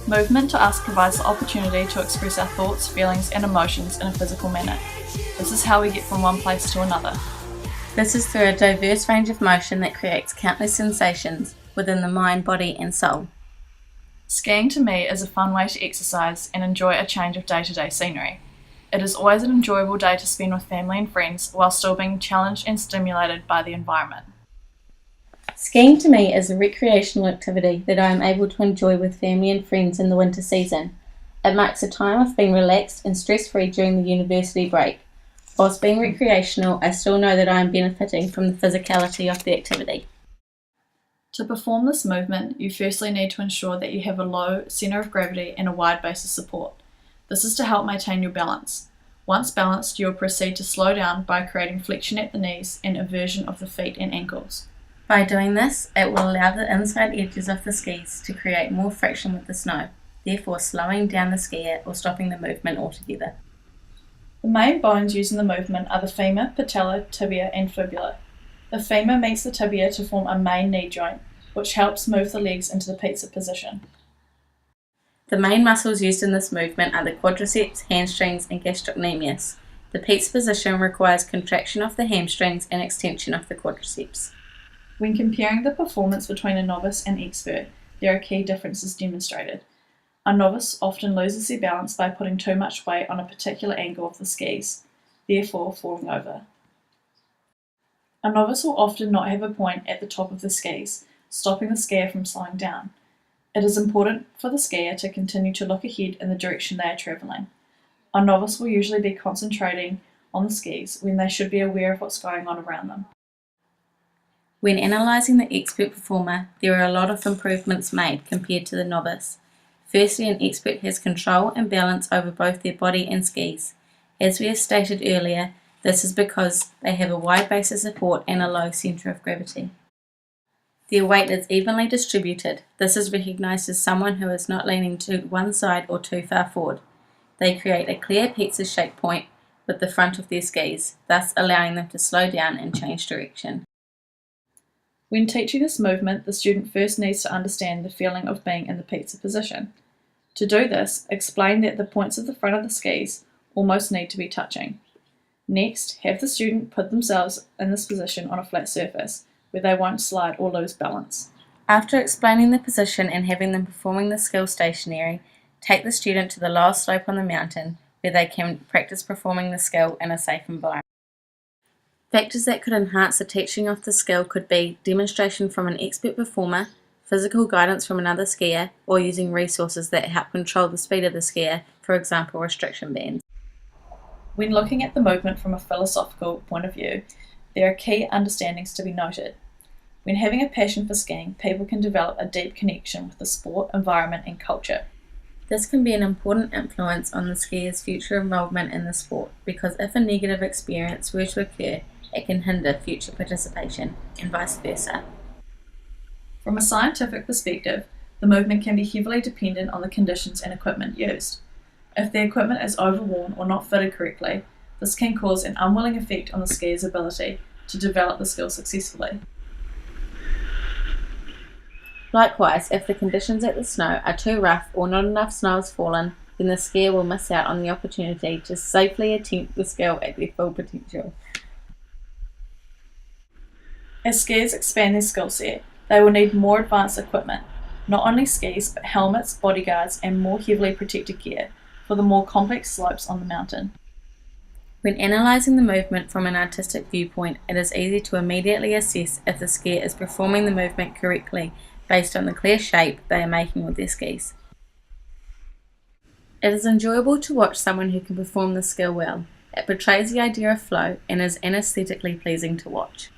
Movement to us provides the opportunity to express our thoughts, feelings and emotions in a physical manner. This is how we get from one place to another. This is through a diverse range of motion that creates countless sensations within the mind, body and soul. Skiing to me is a fun way to exercise and enjoy a change of day-to-day scenery. It is always an enjoyable day to spend with family and friends while still being challenged and stimulated by the environment. Skiing to me is a recreational activity that I am able to enjoy with family and friends in the winter season. It marks a time of being relaxed and stress-free during the university break. Whilst being recreational, I still know that I am benefiting from the physicality of the activity. To perform this movement, you firstly need to ensure that you have a low centre of gravity and a wide base of support. This is to help maintain your balance. Once balanced, you will proceed to slow down by creating flexion at the knees and inversion of the feet and ankles. By doing this, it will allow the inside edges of the skis to create more friction with the snow, therefore slowing down the skier or stopping the movement altogether. The main bones used in the movement are the femur, patella, tibia and fibula. The femur meets the tibia to form a main knee joint, which helps move the legs into the pizza position. The main muscles used in this movement are the quadriceps, hamstrings and gastrocnemius. The pizza position requires contraction of the hamstrings and extension of the quadriceps. When comparing the performance between a novice and expert, there are key differences demonstrated. A novice often loses their balance by putting too much weight on a particular angle of the skis, therefore falling over. A novice will often not have a point at the top of the skis, stopping the skier from slowing down. It is important for the skier to continue to look ahead in the direction they are travelling. A novice will usually be concentrating on the skis when they should be aware of what's going on around them. When analysing the expert performer, there are a lot of improvements made compared to the novice. Firstly, an expert has control and balance over both their body and skis. As we have stated earlier, this is because they have a wide base of support and a low centre of gravity. Their weight is evenly distributed. This is recognised as someone who is not leaning to one side or too far forward. They create a clear pizza-shaped point with the front of their skis, thus allowing them to slow down and change direction. When teaching this movement, the student first needs to understand the feeling of being in the pizza position. To do this, explain that the points of the front of the skis almost need to be touching. Next, have the student put themselves in this position on a flat surface, where they won't slide or lose balance. After explaining the position and having them performing the skill stationary, take the student to the lowest slope on the mountain, where they can practice performing the skill in a safe environment. Factors that could enhance the teaching of the skill could be demonstration from an expert performer, physical guidance from another skier, or using resources that help control the speed of the skier, for example restriction bands. When looking at the movement from a philosophical point of view, there are key understandings to be noted. When having a passion for skiing, people can develop a deep connection with the sport, environment and culture. This can be an important influence on the skier's future involvement in the sport, because if a negative experience were to occur, it can hinder future participation, and vice versa. From a scientific perspective, the movement can be heavily dependent on the conditions and equipment used. If the equipment is overworn or not fitted correctly, this can cause an unwilling effect on the skier's ability to develop the skill successfully. Likewise, if the conditions at the snow are too rough or not enough snow has fallen, then the skier will miss out on the opportunity to safely attempt the skill at their full potential. As skiers expand their skill set, they will need more advanced equipment, not only skis but helmets, bodyguards and more heavily protected gear for the more complex slopes on the mountain. When analysing the movement from an artistic viewpoint, it is easy to immediately assess if the skier is performing the movement correctly based on the clear shape they are making with their skis. It is enjoyable to watch someone who can perform the skill well. It portrays the idea of flow and is aesthetically pleasing to watch.